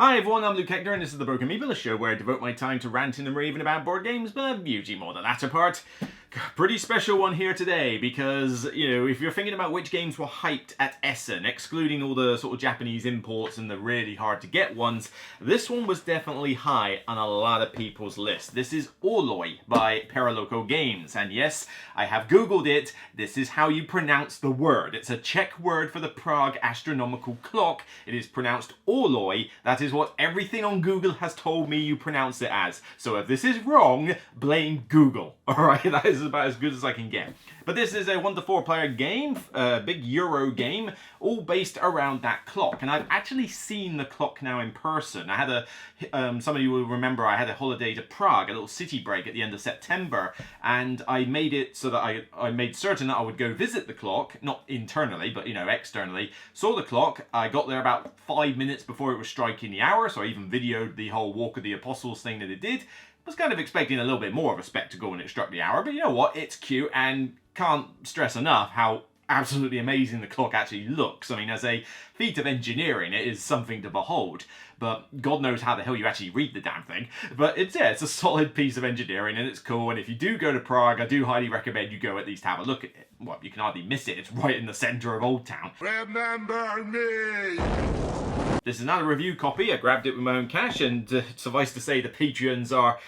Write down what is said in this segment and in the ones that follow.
Hi everyone, I'm Luke Hector and this is the Broken Meeple, a show where I devote my time to ranting and raving about board games, but usually more the latter part. Pretty special one here today because, if you're thinking about which games were hyped at Essen, excluding all the sort of Japanese imports and the really hard to get ones, this one was definitely high on a lot of people's list. This is Orloj by Paraloco Games, and yes, I have googled it. This is how you pronounce the word. It's a Czech word for the Prague Astronomical Clock. It is pronounced Orloj. That is what everything on Google has told me you pronounce it as. So if this is wrong, blame Google. Alright, that is about as good as I can get. But this is a 1 to 4 player game, a big Euro game, all based around that clock. And I've actually seen the clock now in person. I had some of you will remember I had a holiday to Prague, a little city break at the end of September, and I made it so that I made certain that I would go visit the clock, not internally, but externally. Saw the clock, I got there about 5 minutes before it was striking the hour, so I even videoed the whole Walk of the Apostles thing that it did. Was kind of expecting a little bit more of a spectacle when it struck the hour, but you know what, it's cute and can't stress enough how absolutely amazing the clock actually looks. I mean, as a feat of engineering, it is something to behold, but God knows how the hell you actually read the damn thing. But it's a solid piece of engineering and it's cool, and if you do go to Prague, I do highly recommend you go at least have a look at it. Well, you can hardly miss it, it's right in the centre of Old Town. Remember me! This is not a review copy, I grabbed it with my own cash, and suffice to say the Patreons are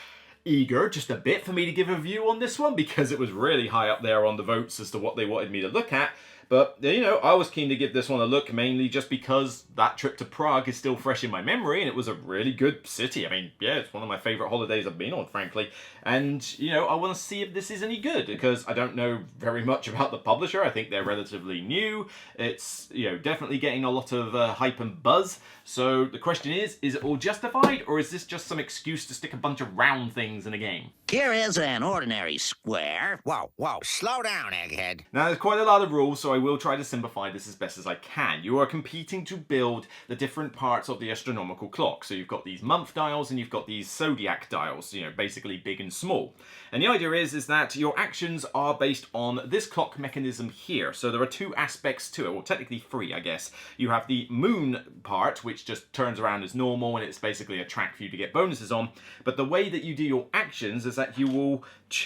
eager just a bit for me to give a review on this one because it was really high up there on the votes as to what they wanted me to look at. But, I was keen to give this one a look, mainly just because that trip to Prague is still fresh in my memory, and it was a really good city. I mean, yeah, it's one of my favourite holidays I've been on, frankly. And, I want to see if this is any good, because I don't know very much about the publisher. I think they're relatively new. It's, definitely getting a lot of hype and buzz. So the question is it all justified, or is this just some excuse to stick a bunch of round things in a game? Here is an ordinary square. Whoa, slow down, egghead. Now, there's quite a lot of rules, so I will try to simplify this as best as I can. You are competing to build the different parts of the astronomical clock. So you've got these month dials and you've got these zodiac dials, basically big and small. And the idea is that your actions are based on this clock mechanism here. So there are two aspects to it, well, technically three, I guess. You have the moon part, which just turns around as normal, and it's basically a track for you to get bonuses on. But the way that you do your actions is that you will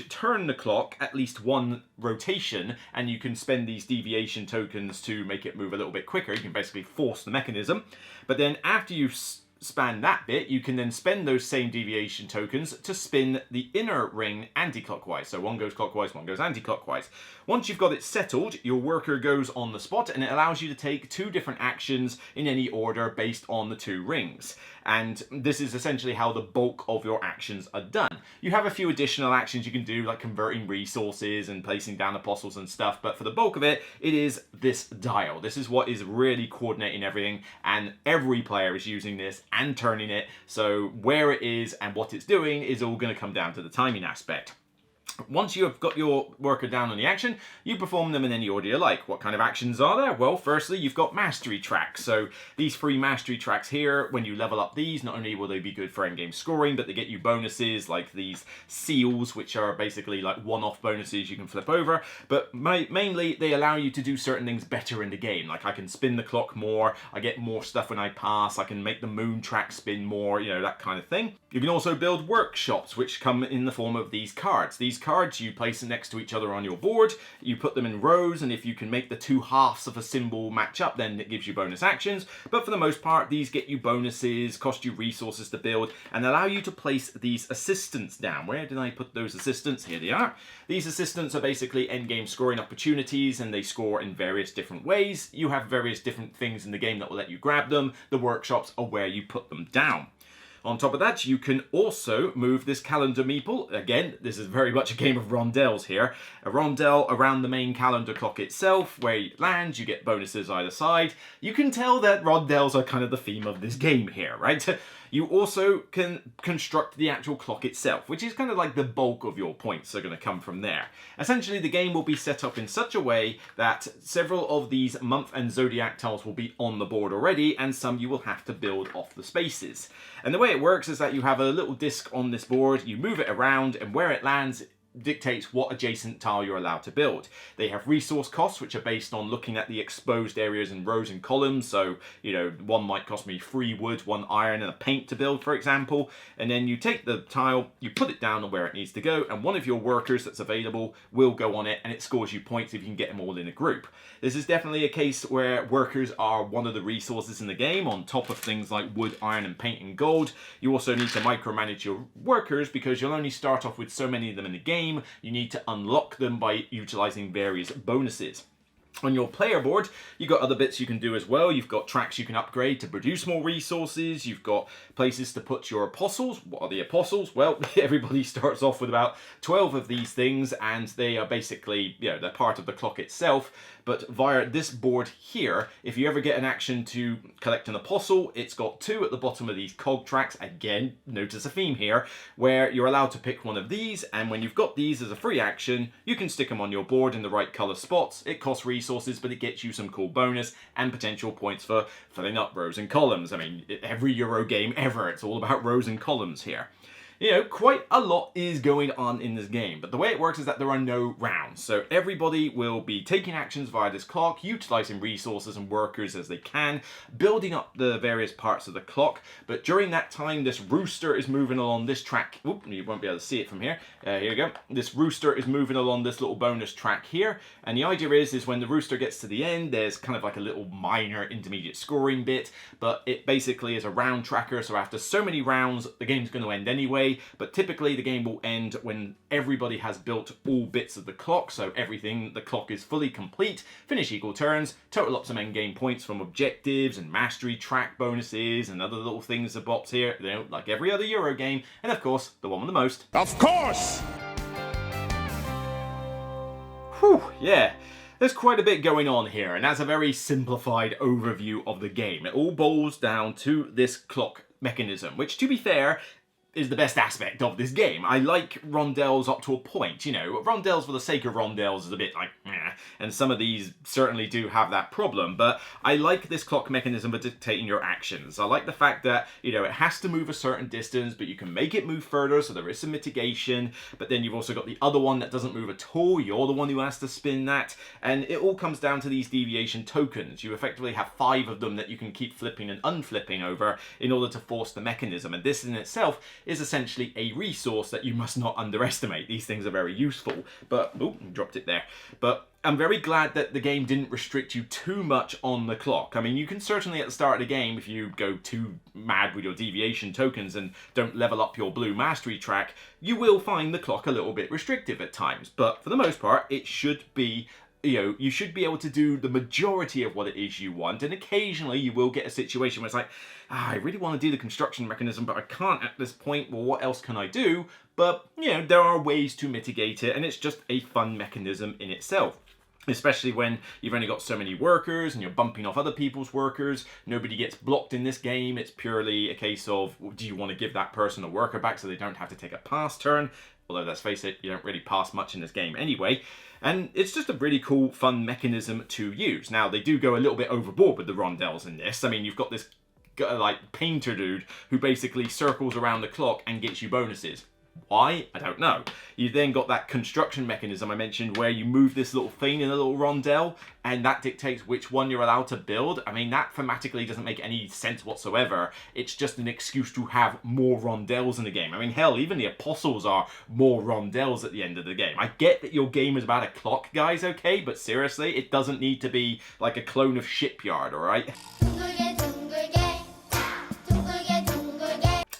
turn the clock at least one rotation, and you can spend these deviation tokens to make it move a little bit quicker. You can basically force the mechanism. But then after you've span that bit, you can then spend those same deviation tokens to spin the inner ring anti-clockwise. So one goes clockwise, one goes anti-clockwise. Once you've got it settled, your worker goes on the spot, and it allows you to take two different actions in any order based on the two rings. And this is essentially how the bulk of your actions are done. You have a few additional actions you can do, like converting resources and placing down apostles and stuff, but for the bulk of it, it is this dial. This is what is really coordinating everything, and every player is using this and turning it, so where it is and what it's doing is all going to come down to the timing aspect. Once you have got your worker down on the action, you perform them in any order you like. What kind of actions are there? Well, firstly, you've got mastery tracks. So these 3 mastery tracks here, when you level up these, not only will they be good for endgame scoring, but they get you bonuses like these seals, which are basically like one-off bonuses you can flip over. But mainly, they allow you to do certain things better in the game. Like I can spin the clock more, I get more stuff when I pass, I can make the moon track spin more, that kind of thing. You can also build workshops, which come in the form of these cards. These cards, you place them next to each other on your board, you put them in rows, and if you can make the two halves of a symbol match up, then it gives you bonus actions. But for the most part, these get you bonuses, cost you resources to build, and allow you to place these assistants down. Where did I put those assistants? Here they are. These assistants are basically endgame scoring opportunities, and they score in various different ways. You have various different things in the game that will let you grab them. The workshops are where you put them down. On top of that, you can also move this calendar meeple. Again, this is very much a game of rondelles here. A rondelle around the main calendar clock itself. Where it lands, you get bonuses either side. You can tell that rondelles are kind of the theme of this game here, right? You also can construct the actual clock itself, which is kind of like the bulk of your points are going to come from there. Essentially, the game will be set up in such a way that several of these month and zodiac tiles will be on the board already, and some you will have to build off the spaces. And the way it works is that you have a little disc on this board, you move it around, and where it lands dictates what adjacent tile you're allowed to build. They have resource costs, which are based on looking at the exposed areas in rows and columns. So, you know, one might cost me 3 wood, 1 iron, and a paint to build, for example. And then you take the tile, you put it down on where it needs to go, and one of your workers that's available will go on it, and it scores you points if you can get them all in a group. This is definitely a case where workers are one of the resources in the game, on top of things like wood, iron, and paint and gold. You also need to micromanage your workers because you'll only start off with so many of them in the game. You need to unlock them by utilizing various bonuses. On your player board, you've got other bits you can do as well. You've got tracks you can upgrade to produce more resources. You've got places to put your apostles. What are the apostles? Well, everybody starts off with about 12 of these things, and they are basically, you know, they're part of the clock itself. But via this board here, if you ever get an action to collect an apostle, it's got 2 at the bottom of these cog tracks. Again, notice a theme here, where you're allowed to pick one of these, and when you've got these as a free action, you can stick them on your board in the right color spots. It costs resources, but it gets you some cool bonus and potential points for filling up rows and columns. I mean, every Euro game ever, it's all about rows and columns here. You know, quite a lot is going on in this game, but the way it works is that there are no rounds. So everybody will be taking actions via this clock, utilizing resources and workers as they can, building up the various parts of the clock. But during that time, this rooster is moving along this track. Oop, you won't be able to see it from here. Here we go. This rooster is moving along this little bonus track here. And the idea is when the rooster gets to the end, there's kind of like a little minor intermediate scoring bit, but it basically is a round tracker. So after so many rounds, the game's going to end anyway. But typically the game will end when everybody has built all bits of the clock, so everything, the clock is fully complete, finish equal turns, total up some endgame points from objectives and mastery track bonuses and other little things the bots here, you know, like every other Euro game, and of course, the one with the most. Of course! Whew, yeah. There's quite a bit going on here, and that's a very simplified overview of the game. It all boils down to this clock mechanism, which, to be fair, is the best aspect of this game. I like rondelles up to a point, you know. Rondelles for the sake of rondelles is a bit like, meh, and some of these certainly do have that problem, but I like this clock mechanism for dictating your actions. I like the fact that, you know, it has to move a certain distance, but you can make it move further, so there is some mitigation, but then you've also got the other one that doesn't move at all. You're the one who has to spin that, and it all comes down to these deviation tokens. You effectively have 5 of them that you can keep flipping and unflipping over in order to force the mechanism, and this in itself is essentially a resource that you must not underestimate. These things are very useful, but, oh, dropped it there. But I'm very glad that the game didn't restrict you too much on the clock. I mean, you can certainly at the start of the game, if you go too mad with your deviation tokens and don't level up your blue mastery track, you will find the clock a little bit restrictive at times. But for the most part, it should be, you know, you should be able to do the majority of what it is you want, and occasionally you will get a situation where it's like, I really want to do the construction mechanism, but I can't at this point. Well, what else can I do? But, you know, there are ways to mitigate it, and it's just a fun mechanism in itself. Especially when you've only got so many workers and you're bumping off other people's workers. Nobody gets blocked in this game. It's purely a case of, do you want to give that person a worker back so they don't have to take a pass turn? Although, let's face it, you don't really pass much in this game anyway. And it's just a really cool, fun mechanism to use. Now, they do go a little bit overboard with the rondelles in this. I mean, you've got this, like, painter dude who basically circles around the clock and gets you bonuses. Why? I don't know. You then got that construction mechanism I mentioned where you move this little thing in a little rondelle and that dictates which one you're allowed to build. I mean, that thematically doesn't make any sense whatsoever. It's just an excuse to have more rondelles in the game. I mean, hell, even the apostles are more rondelles at the end of the game. I get that your game is about a clock, guys, okay? But seriously, it doesn't need to be like a clone of Shipyard, alright?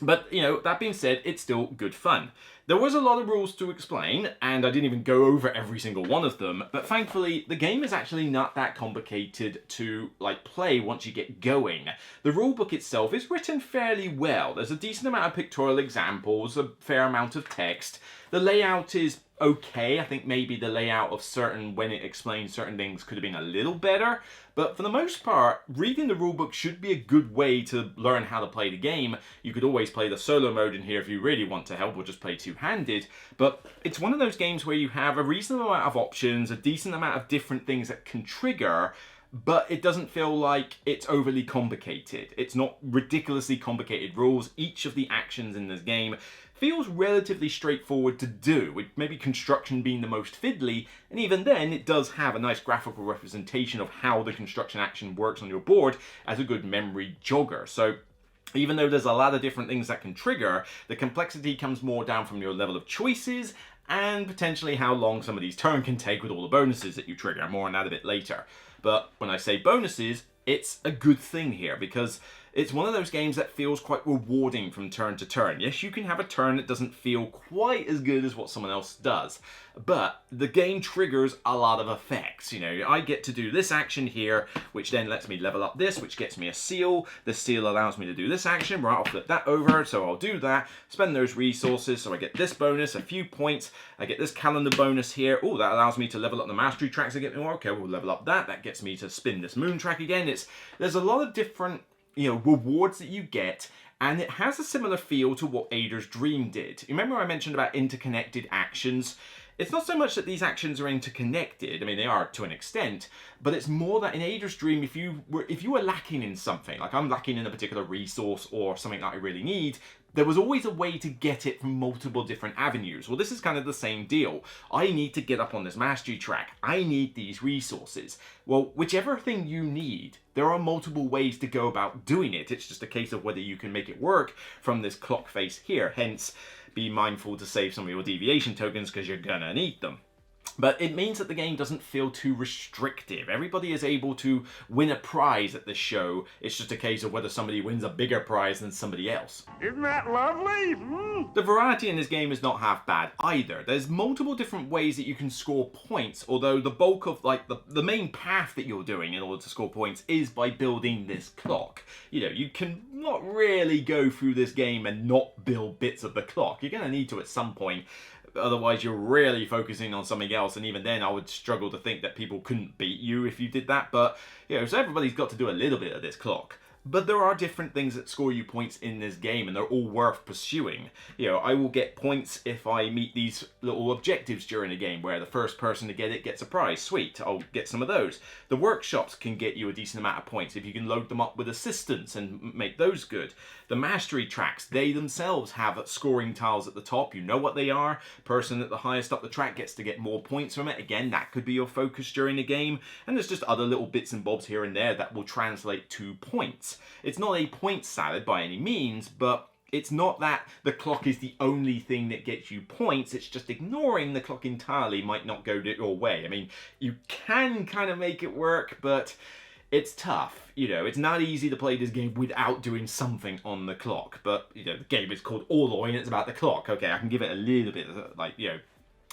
But, you know, that being said, it's still good fun. There was a lot of rules to explain, and I didn't even go over every single one of them, but thankfully, the game is actually not that complicated to, like, play once you get going. The rulebook itself is written fairly well. There's a decent amount of pictorial examples, a fair amount of text. The layout is okay. I think maybe the layout of when it explains certain things could have been a little better, but for the most part, reading the rulebook should be a good way to learn how to play the game. You could always play the solo mode in here if you really want to help, or just play two-handed, but it's one of those games where you have a reasonable amount of options, a decent amount of different things that can trigger, but it doesn't feel like it's overly complicated. It's not ridiculously complicated rules. Each of the actions in this game feels relatively straightforward to do, with maybe construction being the most fiddly, and even then it does have a nice graphical representation of how the construction action works on your board as a good memory jogger. So even though there's a lot of different things that can trigger, the complexity comes more down from your level of choices and potentially how long some of these turns can take with all the bonuses that you trigger. More on that a bit later. But when I say bonuses, it's a good thing here because it's one of those games that feels quite rewarding from turn to turn. Yes, you can have a turn that doesn't feel quite as good as what someone else does, but the game triggers a lot of effects. You know, I get to do this action here, which then lets me level up this, which gets me a seal. The seal allows me to do this action, right? I'll flip that over, so I'll do that, spend those resources, so I get this bonus, a few points, I get this calendar bonus here. Oh, that allows me to level up the mastery tracks to get me more. Okay, we'll level up that. That gets me to spin this moon track again. There's a lot of different, you know, rewards that you get, and it has a similar feel to what Ada's Dream did. You remember I mentioned about interconnected actions? It's not so much that these actions are interconnected, I mean they are to an extent, but it's more that in Ada's Dream, if you were lacking in something, like I'm lacking in a particular resource or something that I really need, there was always a way to get it from multiple different avenues. Well, this is kind of the same deal. I need to get up on this mastery track. I need these resources. Well, whichever thing you need, there are multiple ways to go about doing it. It's just a case of whether you can make it work from this clock face here. Hence, be mindful to save some of your deviation tokens because you're gonna need them. But it means that the game doesn't feel too restrictive. Everybody is able to win a prize at this show. It's just a case of whether somebody wins a bigger prize than somebody else. Isn't that lovely? The variety in this game is not half bad either. There's multiple different ways that you can score points, although the bulk of the main path that you're doing in order to score points is by building this clock. You know, you can not really go through this game and not build bits of the clock. You're going to need to at some point. Otherwise, you're really focusing on something else, and even then, I would struggle to think that people couldn't beat you if you did that. But, you know, so everybody's got to do a little bit of this clock. But there are different things that score you points in this game, and they're all worth pursuing. You know, I will get points if I meet these little objectives during a game, where the first person to get it gets a prize. Sweet, I'll get some of those. The workshops can get you a decent amount of points if you can load them up with assistance and make those good. The mastery tracks, they themselves have scoring tiles at the top. You know what they are. Person at the highest up the track gets to get more points from it. Again, that could be your focus during the game. And there's just other little bits and bobs here and there that will translate to points. It's not a point salad by any means, but it's not that the clock is the only thing that gets you points. It's just ignoring the clock entirely might not go your way. I mean, you can kind of make it work, but it's tough. You know, it's not easy to play this game without doing something on the clock. But, you know, the game is called Orloj and it's about the clock. Okay, I can give it a little bit of, like, you know,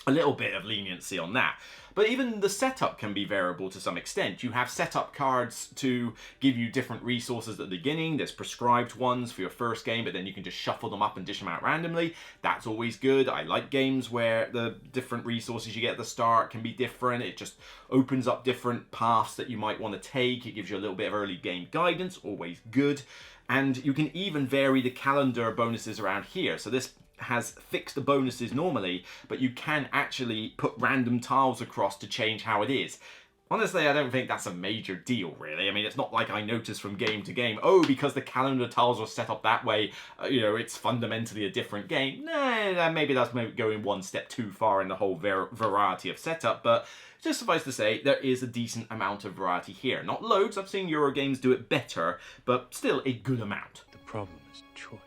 a little bit of leniency on that. But even the setup can be variable to some extent. You have setup cards to give you different resources at the beginning. There's prescribed ones for your first game, but then you can just shuffle them up and dish them out randomly. That's always good. I like games where the different resources you get at the start can be different. It just opens up different paths that you might want to take. It gives you a little bit of early game guidance, always good. And you can even vary the calendar bonuses around here. So this has fixed bonuses normally, but you can actually put random tiles across to change how it is. Honestly, I don't think that's a major deal, really. I mean, it's not like I notice from game to game, oh, because the calendar tiles are set up that way, you know, it's fundamentally a different game. Nah, maybe that's going one step too far in the whole variety of setup, but just suffice to say, there is a decent amount of variety here. Not loads, I've seen Euro games do it better, but still a good amount. The problem is choice.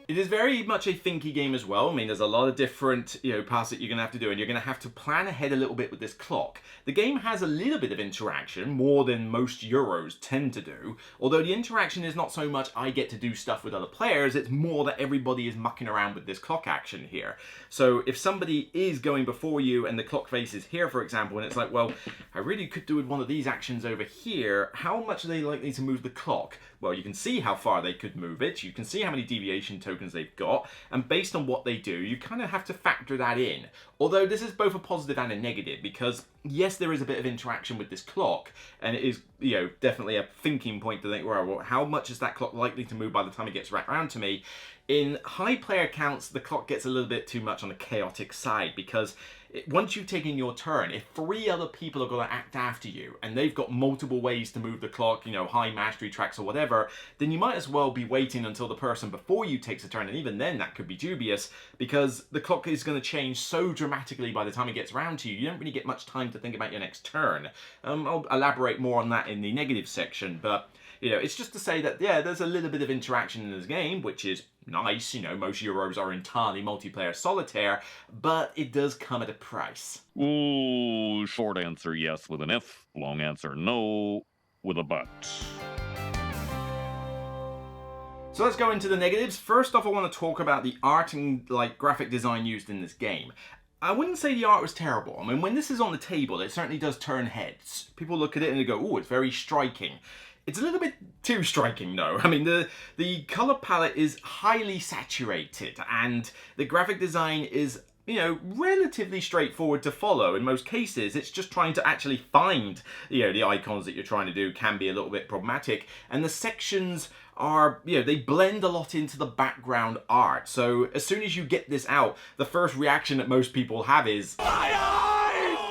It is very much a thinky game as well. I mean, there's a lot of different, you know, paths that you're going to have to do, and you're going to have to plan ahead a little bit with this clock. The game has a little bit of interaction, more than most Euros tend to do, although the interaction is not so much I get to do stuff with other players, it's more that everybody is mucking around with this clock action here. So if somebody is going before you and the clock face is here, for example, and it's like, well, I really could do with one of these actions over here, how much are they likely to move the clock? Well, you can see how far they could move it, you can see how many deviation tokens they've got, and based on what they do, you kind of have to factor that in. Although this is both a positive and a negative, because yes, there is a bit of interaction with this clock, and it is, you know, definitely a thinking point to think, well, how much is that clock likely to move by the time it gets wrapped around to me? In high player counts, the clock gets a little bit too much on the chaotic side, because once you've taken your turn, if 3 other people are going to act after you, and they've got multiple ways to move the clock, you know, high mastery tracks or whatever, then you might as well be waiting until the person before you takes a turn, and even then that could be dubious, because the clock is going to change so dramatically by the time it gets around to you, you don't really get much time to think about your next turn. I'll elaborate more on that in the negative section, but you know, it's just to say that, yeah, there's a little bit of interaction in this game, which is nice. You know, most Euros are entirely multiplayer solitaire, but it does come at a price. Ooh, short answer yes with an if, long answer no with a but. So let's go into the negatives. First off, I want to talk about the art and like graphic design used in this game. I wouldn't say the art was terrible. I mean, when this is on the table, it certainly does turn heads. People look at it and they go, oh, it's very striking. It's a little bit too striking though. I mean, the color palette is highly saturated and the graphic design is, you know, relatively straightforward to follow in most cases. It's just trying to actually find, you know, the icons that you're trying to do can be a little bit problematic. And the sections are, you know, they blend a lot into the background art. So as soon as you get this out, the first reaction that most people have is,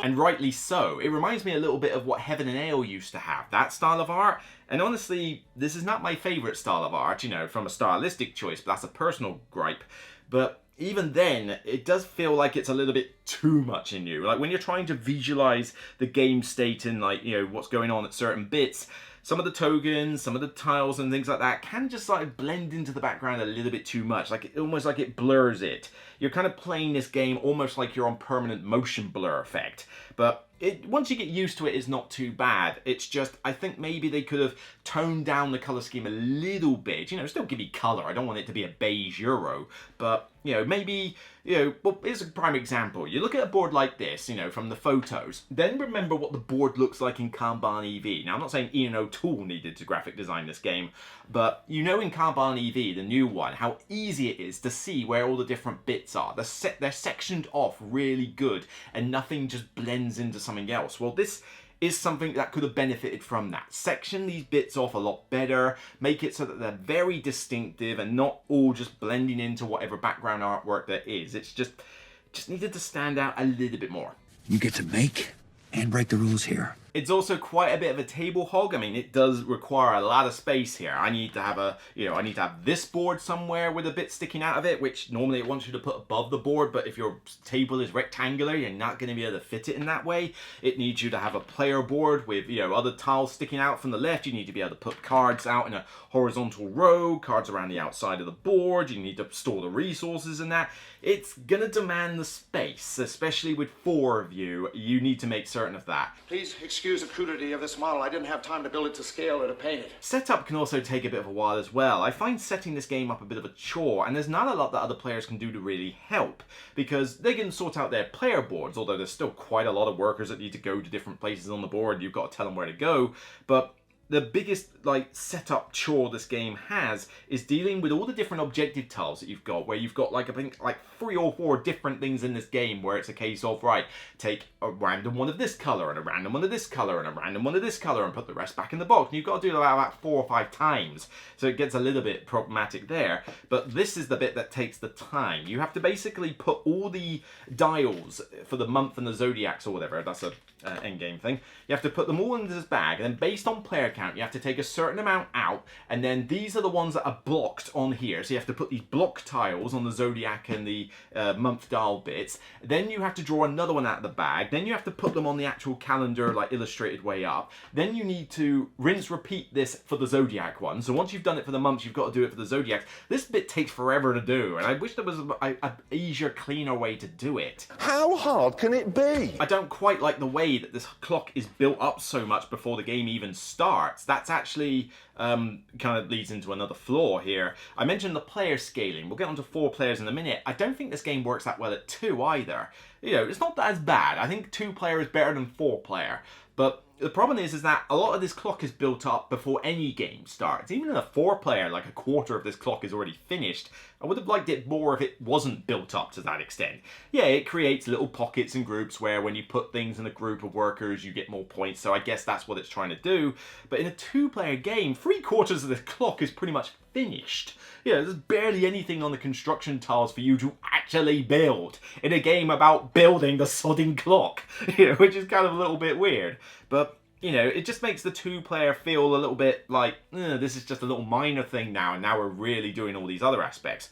and rightly so. It reminds me a little bit of what Heaven and Ale used to have, that style of art. And honestly, this is not my favourite style of art, you know, from a stylistic choice, but that's a personal gripe. But even then, it does feel like it's a little bit too much in you. Like when you're trying to visualise the game state and like, you know, what's going on at certain bits, some of the tokens, some of the tiles and things like that can just sort of blend into the background a little bit too much. Like almost like it blurs it. You're kind of playing this game almost like you're on permanent motion blur effect. But once you get used to it, it's not too bad. It's just, I think maybe they could have toned down the colour scheme a little bit. You know, still give me colour. I don't want it to be a beige Euro. But, you know, maybe, you know, well, here's a prime example. You look at a board like this, you know, from the photos. Then remember what the board looks like in Kanban EV. Now, I'm not saying Ian O'Toole needed to graphic design this game. But you know in Kanban EV, the new one, how easy it is to see where all the different bits are. They're sectioned off really good and nothing just blends into something else. Well, this is something that could have benefited from that. Section these bits off a lot better, make it so that they're very distinctive and not all just blending into whatever background artwork there is. It's just needed to stand out a little bit more. You get to make and break the rules here. It's also quite a bit of a table hog. I mean, it does require a lot of space here. I need to have I need to have this board somewhere with a bit sticking out of it, which normally it wants you to put above the board, but if your table is rectangular, you're not going to be able to fit it in that way. It needs you to have a player board with, you know, other tiles sticking out from the left. You need to be able to put cards out in a horizontal row, cards around the outside of the board. You need to store the resources in that. It's going to demand the space, especially with 4 of you. You need to make certain of that. Please excuse the crudity of this model. I didn't have time to build it to scale or to paint it. Setup can also take a bit of a while as well. I find setting this game up a bit of a chore, and there's not a lot that other players can do to really help, because they can sort out their player boards, although there's still quite a lot of workers that need to go to different places on the board. You've got to tell them where to go, but the biggest setup chore this game has is dealing with all the different objective tiles that you've got, where you've got I think 3 or 4 different things in this game where it's a case of, right, take a random one of this colour and a random one of this colour and a random one of this colour and put the rest back in the box. And you've got to do that about 4 or 5 times. So it gets a little bit problematic there. But this is the bit that takes the time. You have to basically put all the dials for the month and the zodiacs or whatever. That's a endgame thing. You have to put them all into this bag, and then based on player count, you have to take a certain amount out, and then these are the ones that are blocked on here. So you have to put these block tiles on the zodiac and the month dial bits. Then you have to draw another one out of the bag. Then you have to put them on the actual calendar, illustrated way up. Then you need to rinse, repeat this for the zodiac one. So once you've done it for the months, you've got to do it for the zodiacs. This bit takes forever to do, and I wish there was a easier, cleaner way to do it. How hard can it be? I don't quite like the way that this clock is built up so much before the game even starts. That's actually kind of leads into another flaw here. I mentioned the player scaling. We'll get onto 4 players in a minute. I don't think this game works that well at 2 either. You know, it's not that as bad. I think 2 player is better than 4 player. But the problem is that a lot of this clock is built up before any game starts. Even in a 4 player, like a quarter of this clock is already finished. I would have liked it more if it wasn't built up to that extent. Yeah, it creates little pockets and groups where when you put things in a group of workers, you get more points, so I guess that's what it's trying to do. But in a two-player game, 3/4 of the clock is pretty much finished. You know, there's barely anything on the construction tiles for you to actually build in a game about building the sodding clock, you know, which is kind of a little bit weird. But you know, it just makes the two-player feel a little bit like, this is just a little minor thing now, and now we're really doing all these other aspects.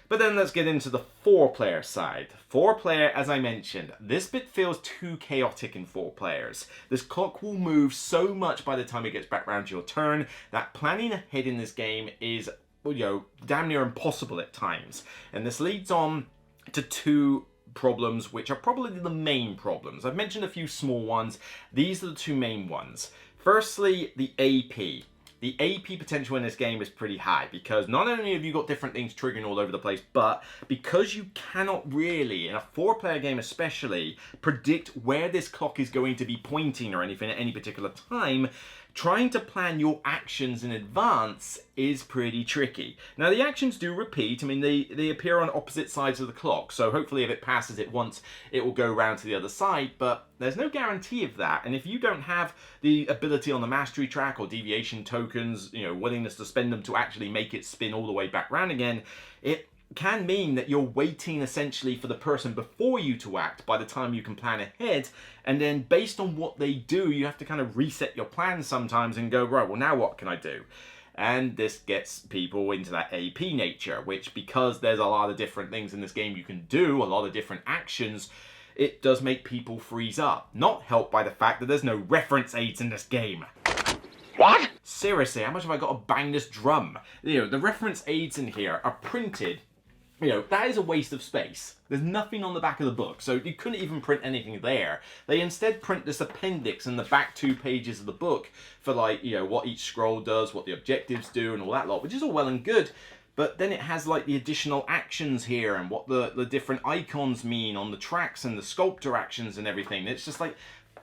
But then let's get into the four-player side. Four-player, as I mentioned, this bit feels too chaotic in 4 players. This clock will move so much by the time it gets back round to your turn that planning ahead in this game is, you know, damn near impossible at times. And this leads on to 2 problems, which are probably the main problems. I've mentioned a few small ones. These are the 2 main ones. Firstly, the AP. The AP potential in this game is pretty high because not only have you got different things triggering all over the place, but because you cannot really, in a 4-player game especially, predict where this clock is going to be pointing or anything at any particular time, trying to plan your actions in advance is pretty tricky. Now, the actions do repeat. I mean, they appear on opposite sides of the clock, so hopefully if it passes it once, it will go round to the other side, but there's no guarantee of that. And if you don't have the ability on the mastery track or deviation tokens, you know, willingness to spend them to actually make it spin all the way back round again, it can mean that you're waiting essentially for the person before you to act by the time you can plan ahead, and then based on what they do, you have to kind of reset your plans sometimes and go, right, well, now what can I do? And this gets people into that AP nature, which, because there's a lot of different things in this game you can do, a lot of different actions, it does make people freeze up. Not helped by the fact that there's no reference aids in this game. What? Seriously, how much have I got to bang this drum? You know, the reference aids in here are printed. You know, that is a waste of space. There's nothing on the back of the book, so you couldn't even print anything there. They instead print this appendix in the back 2 pages of the book for, like, you know, what each scroll does, what the objectives do, and all that lot, which is all well and good. But then it has, like, the additional actions here and what the different icons mean on the tracks and the sculptor actions and everything. It's just like,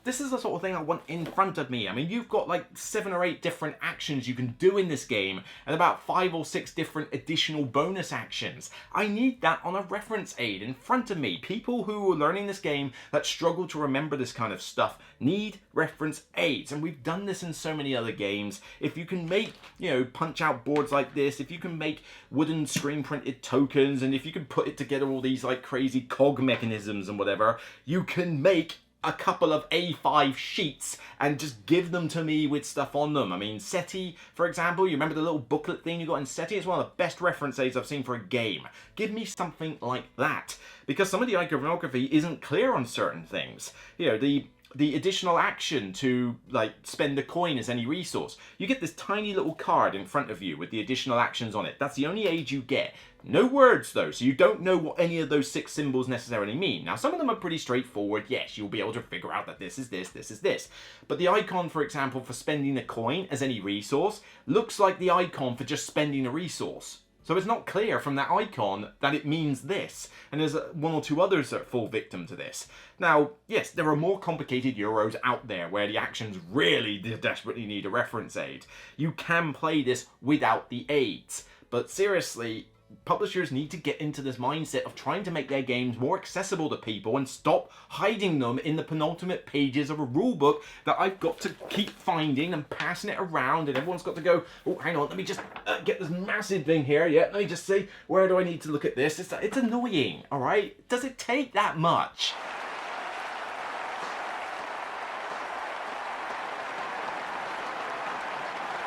this is the sort of thing I want in front of me. I mean, you've got like 7 or 8 different actions you can do in this game and about 5 or 6 different additional bonus actions. I need that on a reference aid in front of me. People who are learning this game that struggle to remember this kind of stuff need reference aids, and we've done this in so many other games. If you can make, you know, punch out boards like this, if you can make wooden screen printed tokens, and if you can put it together all these like crazy cog mechanisms and whatever, you can make a couple of A5 sheets and just give them to me with stuff on them. I mean, SETI, for example, you remember the little booklet thing you got in SETI? It's one of the best reference aids I've seen for a game. Give me something like that, because some of the iconography isn't clear on certain things. You know, the additional action to, like, spend a coin as any resource. You get this tiny little card in front of you with the additional actions on it. That's the only aid you get. No words, though, so you don't know what any of those 6 symbols necessarily mean. Now, some of them are pretty straightforward. Yes, you'll be able to figure out that this is this, this is this. But the icon, for example, for spending a coin as any resource looks like the icon for just spending a resource. So it's not clear from that icon that it means this. And there's 1 or 2 others that fall victim to this. Now, yes, there are more complicated Euros out there where the actions really desperately need a reference aid. You can play this without the aids. But seriously, publishers need to get into this mindset of trying to make their games more accessible to people and stop hiding them in the penultimate pages of a rulebook that I've got to keep finding and passing it around, and everyone's got to go, oh, hang on, let me just get this massive thing here, yeah, let me just say, where do I need to look at this? It's annoying, all right? Does it take that much?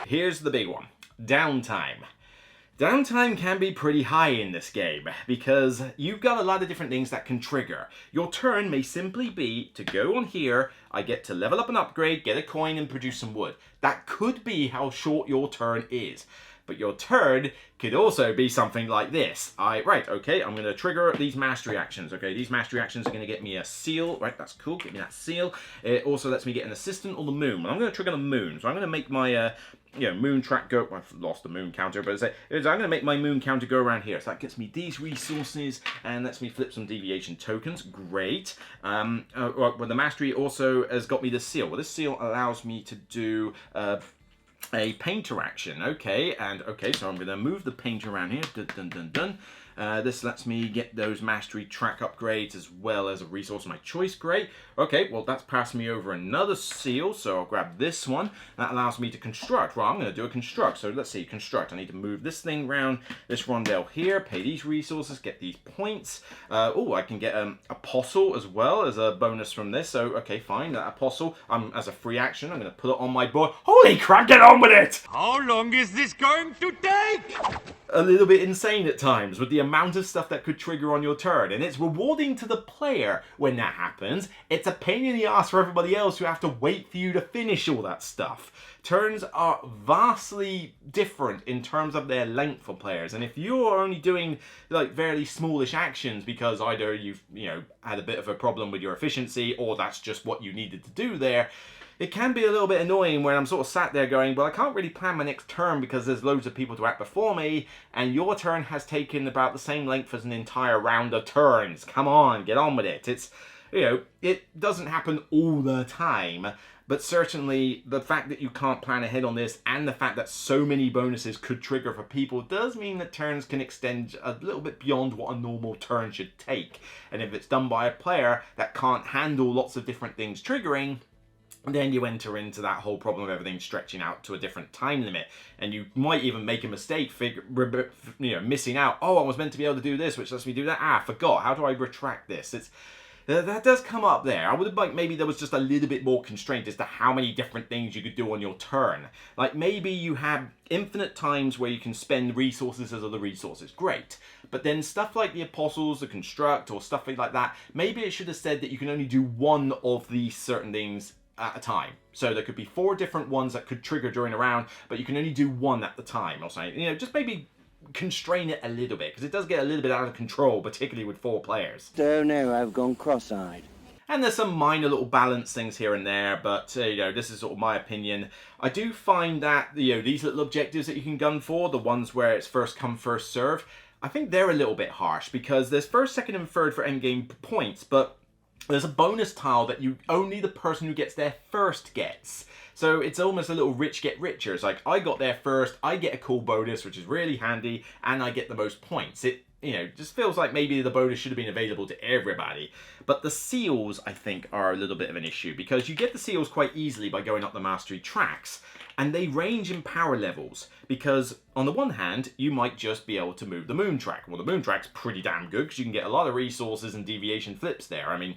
Here's the big one. Downtime. Downtime can be pretty high in this game because you've got a lot of different things that can trigger. Your turn may simply be to go on here, I get to level up and upgrade, get a coin and produce some wood. That could be how short your turn is. But your turn could also be something like this. Right, okay, I'm going to trigger these mastery actions. Okay, these mastery actions are going to get me a seal. Right, that's cool, get me that seal. It also lets me get an assistant or the moon. Well, I'm going to trigger the moon. So I'm going to make my moon track go. Well, I've lost the moon counter, but I'm going to make my moon counter go around here. So that gets me these resources and lets me flip some deviation tokens. Great. Well, the mastery also has got me the seal. Well, this seal allows me to do a painter action. Okay, so I'm going to move the painter around here. Dun, dun, dun, dun. This lets me get those mastery track upgrades as well as a resource of my choice. Great. Okay, well that's passed me over another seal, so I'll grab this one. That allows me to construct. Well, I'm going to do a construct. So let's see, construct. I need to move this thing around this rondel here, pay these resources, get these points. Oh, I can get apostle as well as a bonus from this. So okay, fine. That apostle, as a free action, I'm going to put it on my board. Holy crap! Get on with it! How long is this going to take? A little bit insane at times with the amount of stuff that could trigger on your turn, and it's rewarding to the player when that happens. It's a pain in the ass for everybody else who have to wait for you to finish all that stuff. Turns are vastly different in terms of their length for players, and if you're only doing like fairly smallish actions because either you've had a bit of a problem with your efficiency or that's just what you needed to do there, it can be a little bit annoying when I'm sort of sat there going, well, I can't really plan my next turn because there's loads of people to act before me, and your turn has taken about the same length as an entire round of turns. Come on, get on with it. It's, it doesn't happen all the time, but certainly the fact that you can't plan ahead on this and the fact that so many bonuses could trigger for people does mean that turns can extend a little bit beyond what a normal turn should take. And if it's done by a player that can't handle lots of different things triggering, then you enter into that whole problem of everything stretching out to a different time limit, and you might even make a mistake, missing out. Oh, I was meant to be able to do this, which lets me do that. I forgot. How do I retract this? That does come up there. I would have liked maybe there was just a little bit more constraint as to how many different things you could do on your turn. Like maybe you have infinite times where you can spend resources as other resources. Great. But then stuff like the apostles, the construct, or stuff like that, maybe it should have said that you can only do one of these certain things at a time. So there could be 4 different ones that could trigger during a round, but you can only do one at the time or something. Just maybe constrain it a little bit, because it does get a little bit out of control, particularly with 4 players. Oh no, I've gone cross-eyed. And there's some minor little balance things here and there, but this is sort of my opinion. I do find that these little objectives that you can gun for, the ones where it's first come first serve, I think they're a little bit harsh, because there's first, second, and third for endgame points, but there's a bonus tile that only the person who gets there first gets. So it's almost a little rich get richer. It's like, I got there first, I get a cool bonus, which is really handy, and I get the most points. It just feels like maybe the bonus should have been available to everybody. But the seals, I think, are a little bit of an issue, because you get the seals quite easily by going up the mastery tracks, and they range in power levels, because on the one hand, you might just be able to move the moon track. Well, the moon track's pretty damn good, because you can get a lot of resources and deviation flips there. I mean,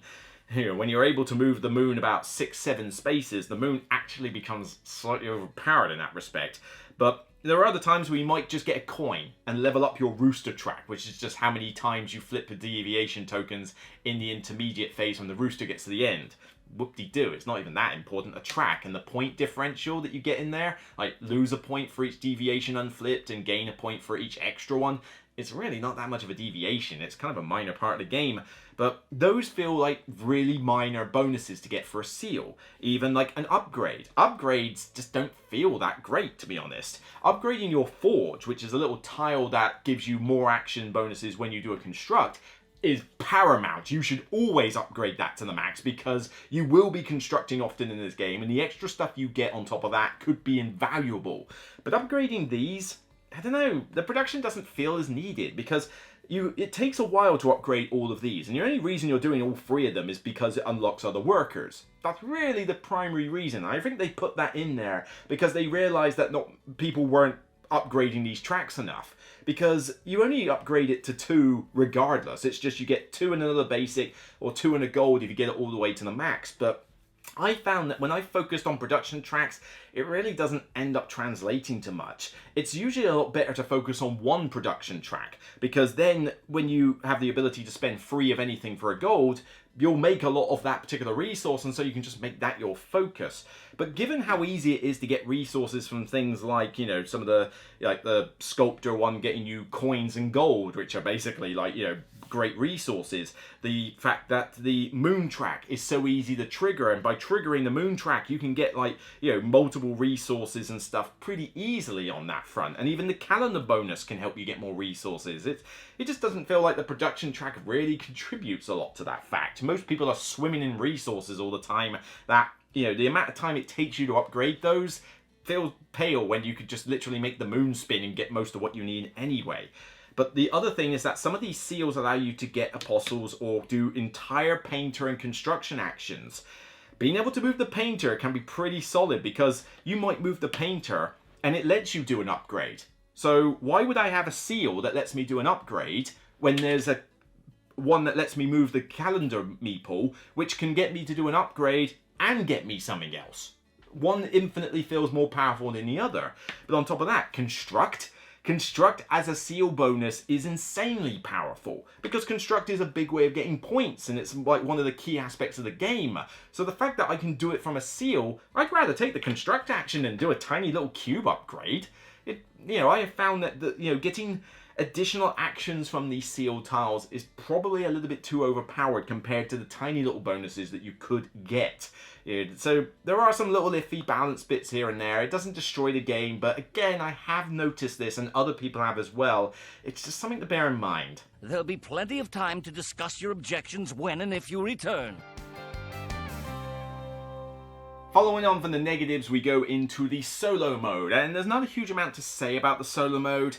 when you're able to move the moon about 6-7 spaces, the moon actually becomes slightly overpowered in that respect. But there are other times where you might just get a coin and level up your rooster track, which is just how many times you flip the deviation tokens in the intermediate phase when the rooster gets to the end. Whoop-de-doo, it's not even that important. A track and the point differential that you get in there, like lose a point for each deviation unflipped and gain a point for each extra one, it's really not that much of a deviation. It's kind of a minor part of the game. But those feel like really minor bonuses to get for a seal. Even like an upgrade. Upgrades just don't feel that great, to be honest. Upgrading your forge, which is a little tile that gives you more action bonuses when you do a construct, is paramount. You should always upgrade that to the max, because you will be constructing often in this game, and the extra stuff you get on top of that could be invaluable. But upgrading these, I don't know, the production doesn't feel as needed, because it takes a while to upgrade all of these, and the only reason you're doing all 3 of them is because it unlocks other workers. That's really the primary reason. I think they put that in there because they realized that people weren't upgrading these tracks enough, because you only upgrade it to 2 regardless. It's just you get 2 in another basic or 2 in a gold if you get it all the way to the max. But I found that when I focused on production tracks, it really doesn't end up translating to much. It's usually a lot better to focus on 1 production track, because then when you have the ability to spend 3 of anything for a gold, you'll make a lot of that particular resource, and so you can just make that your focus. But given how easy it is to get resources from things like, some of the, like the sculptor one getting you coins and gold, which are basically like, great resources. The fact that the moon track is so easy to trigger, and by triggering the moon track, you can get like, multiple resources and stuff pretty easily on that front. And even the calendar bonus can help you get more resources. It just doesn't feel like the production track really contributes a lot to that fact. Most people are swimming in resources all the time that, the amount of time it takes you to upgrade those feels pale when you could just literally make the moon spin and get most of what you need anyway. But the other thing is that some of these seals allow you to get apostles or do entire painter and construction actions. Being able to move the painter can be pretty solid because you might move the painter and it lets you do an upgrade. So why would I have a seal that lets me do an upgrade when there's a one that lets me move the calendar meeple, which can get me to do an upgrade and get me something else? One infinitely feels more powerful than the other. But on top of that, construct as a seal bonus is insanely powerful because construct is a big way of getting points and it's like one of the key aspects of the game. So the fact that I can do it from a seal, I'd rather take the construct action and do a tiny little cube upgrade. I have found that getting additional actions from these seal tiles is probably a little bit too overpowered compared to the tiny little bonuses that you could get. So there are some little iffy balance bits here and there. It doesn't destroy the game, but again, I have noticed this and other people have as well. It's just something to bear in mind. There'll be plenty of time to discuss your objections when and if you return. Following on from the negatives, we go into the solo mode, and there's not a huge amount to say about the solo mode.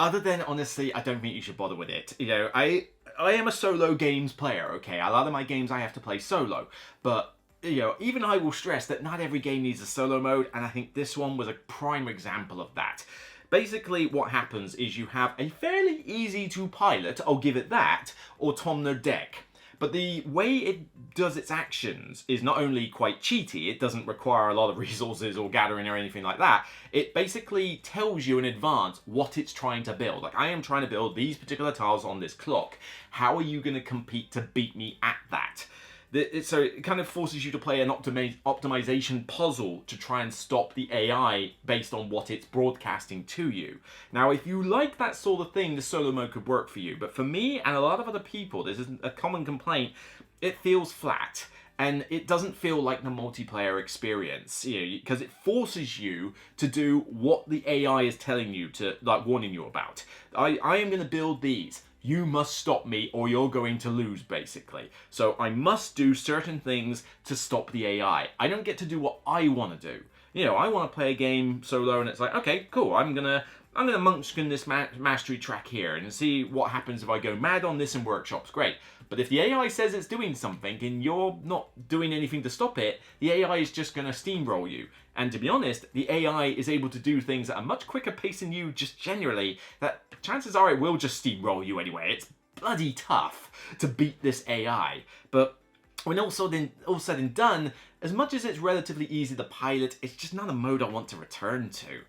Other than, honestly, I don't think you should bother with it. I am a solo games player, okay? A lot of my games I have to play solo. But, even I will stress that not every game needs a solo mode, and I think this one was a prime example of that. Basically, what happens is you have a fairly easy to pilot, I'll give it that, autumnal deck. But the way it does its actions is not only quite cheaty, it doesn't require a lot of resources or gathering or anything like that. It basically tells you in advance what it's trying to build. Like, I am trying to build these particular tiles on this clock. How are you going to compete to beat me at that? So it kind of forces you to play an optimization puzzle to try and stop the AI based on what it's broadcasting to you. Now, if you like that sort of thing, the solo mode could work for you. But for me and a lot of other people, this is a common complaint, it feels flat. And it doesn't feel like the multiplayer experience, because it forces you to do what the AI is telling you to, like, warning you about. I am going to build these. You must stop me or you're going to lose, basically. So I must do certain things to stop the AI. I don't get to do what I want to do. I want to play a game solo and it's like, okay, cool, I'm gonna munchkin this mastery track here and see what happens if I go mad on this in workshops. Great. But if the AI says it's doing something and you're not doing anything to stop it, the AI is just going to steamroll you. And to be honest, the AI is able to do things at a much quicker pace than you just generally, that chances are it will just steamroll you anyway. It's bloody tough to beat this AI. But when all said and done, as much as it's relatively easy to pilot, it's just not a mode I want to return to.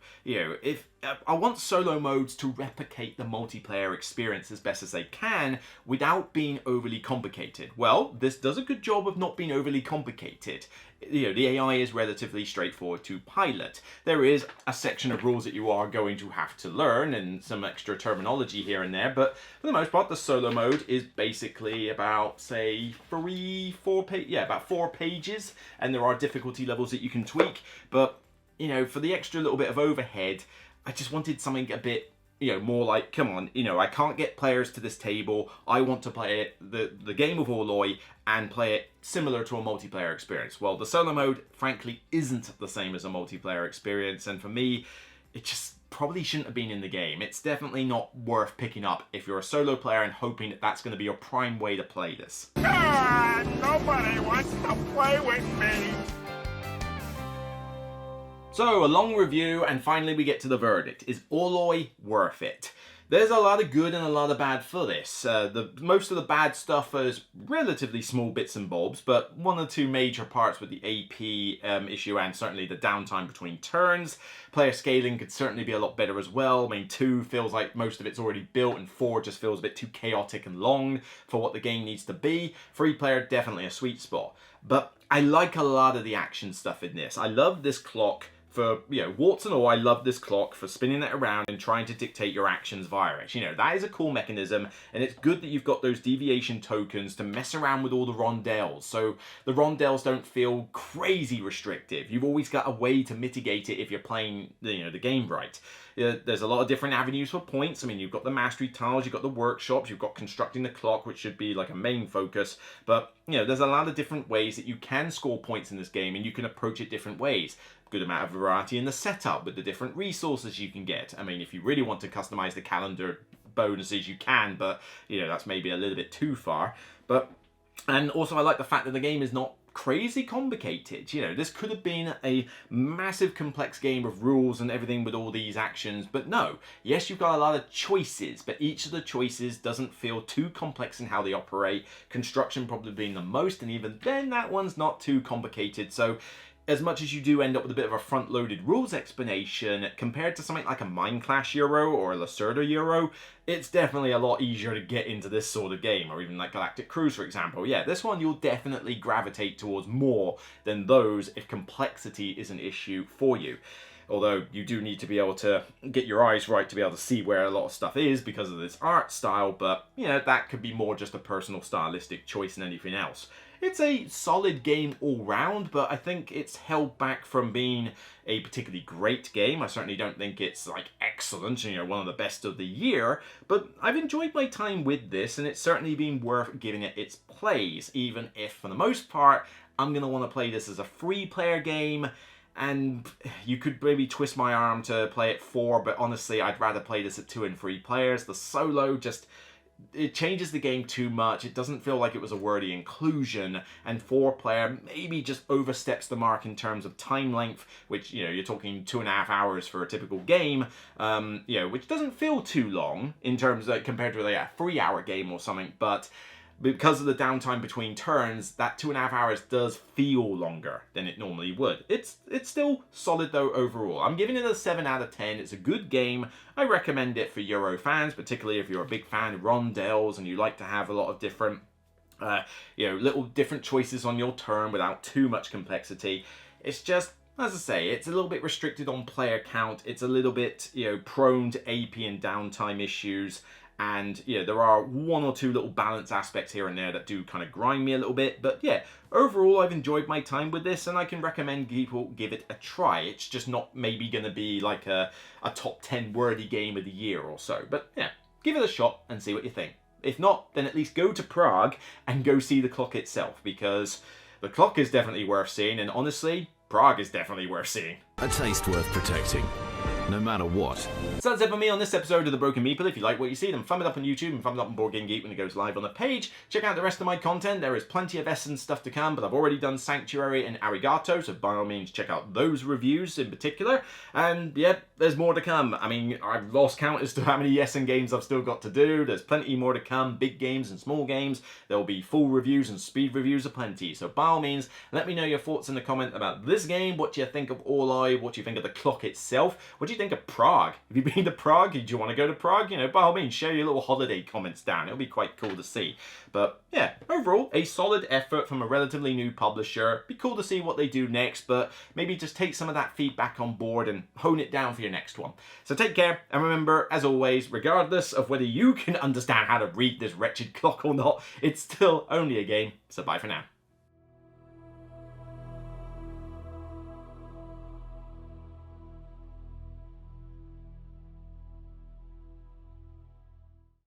If I want solo modes to replicate the multiplayer experience as best as they can without being overly complicated. Well, this does a good job of not being overly complicated. The AI is relatively straightforward to pilot. There is a section of rules that you are going to have to learn and some extra terminology here and there, but for the most part, the solo mode is basically about, say, about 4 pages, and there are difficulty levels that you can tweak, but, for the extra little bit of overhead, I just wanted something a bit, more like, come on, I can't get players to this table. I want to play it, the game of Orloj, and play it similar to a multiplayer experience. Well, the solo mode, frankly, isn't the same as a multiplayer experience, and for me, it just probably shouldn't have been in the game. It's definitely not worth picking up if you're a solo player and hoping that that's going to be your prime way to play this. Nobody wants to play with me. So, a long review, and finally we get to the verdict. Is Orloj worth it? There's a lot of good and a lot of bad for this. Most of the bad stuff is relatively small bits and bobs, but one or two major parts with the AP issue and certainly the downtime between turns. Player scaling could certainly be a lot better as well. I mean, 2 feels like most of it's already built, and 4 just feels a bit too chaotic and long for what the game needs to be. 3-player, definitely a sweet spot. But I like a lot of the action stuff in this. I love this clock. For, warts and all, I love this clock for spinning it around and trying to dictate your actions via it. That is a cool mechanism, and it's good that you've got those deviation tokens to mess around with all the rondelles, so the rondelles don't feel crazy restrictive. You've always got a way to mitigate it if you're playing, the game right. There's a lot of different avenues for points. I mean, you've got the mastery tiles, you've got the workshops, you've got constructing the clock, which should be like a main focus, but, there's a lot of different ways that you can score points in this game, and you can approach it different ways. Good amount of variety in the setup with the different resources you can get. I mean, if you really want to customize the calendar bonuses you can, but you know, that's maybe a little bit too far. And also I like the fact that the game is not crazy complicated. You know, this could have been a massive complex game of rules and everything with all these actions, but no. Yes, you've got a lot of choices, but each of the choices doesn't feel too complex in how they operate. Construction probably being the most, and even then that one's not too complicated. So as much as you do end up with a bit of a front-loaded rules explanation, compared to something like a Mind Clash Euro or a Lacerda Euro, it's definitely a lot easier to get into this sort of game, or even like Galactic Cruise, for example. Yeah, this one you'll definitely gravitate towards more than those if complexity is an issue for you. Although you do need to be able to get your eyes right to be able to see where a lot of stuff is because of this art style, but you know, that could be more just a personal stylistic choice than anything else. It's a solid game all round, but I think it's held back from being a particularly great game. I certainly don't think it's like excellent, you know, one of the best of the year, but I've enjoyed my time with this, and it's certainly been worth giving it its plays, even if for the most part I'm going to want to play this as a free player game. And you could maybe twist my arm to play it 4, but honestly I'd rather play this at 2 and 3 players. The solo just, it changes the game too much. It doesn't feel like it was a worthy inclusion, and 4 player maybe just oversteps the mark in terms of time length, which, you know, you're talking 2.5 hours for a typical game, you know, which doesn't feel too long in terms of compared to a 3-hour game or something, but because of the downtime between turns, that 2.5 hours does feel longer than it normally would. It's still solid though overall. I'm giving it a 7 out of 10. It's a good game. I recommend it for Euro fans, particularly if you're a big fan of rondels and you like to have a lot of different, you know, little different choices on your turn without too much complexity. It's just, as I say, it's a little bit restricted on player count. It's a little bit, you know, prone to AP and downtime issues. And, yeah, there are 1 or 2 little balance aspects here and there that do kind of grind me a little bit. But, yeah, overall, I've enjoyed my time with this, and I can recommend people give it a try. It's just not maybe going to be like a top 10 worthy game of the year or so. But, yeah, give it a shot and see what you think. If not, then at least go to Prague and go see the clock itself, because the clock is definitely worth seeing, and honestly, Prague is definitely worth seeing. A taste worth protecting, no matter what. So that's it for me on this episode of The Broken Meeple. If you like what you see, then thumb it up on YouTube and thumb it up on Board Game Geek when it goes live on the page. Check out the rest of my content. There is plenty of Essence stuff to come, but I've already done Sanctuary and Arigato, so by all means check out those reviews in particular. And yeah, there's more to come. I mean, I've lost count as to how many Essen games I've still got to do. There's plenty more to come, big games and small games. There will be full reviews and speed reviews aplenty. So by all means, let me know your thoughts in the comment about this game. What do you think of Orloj? What do you think of the clock itself? What do you think of Prague? Have you been to Prague? Do you want to go to Prague? You know, by all means, share your little holiday comments down. It'll be quite cool to see. But yeah, overall, a solid effort from a relatively new publisher. Be cool to see what they do next, but maybe just take some of that feedback on board and hone it down for your next one. So take care, and remember, as always, regardless of whether you can understand how to read this wretched clock or not, it's still only a game. So bye for now.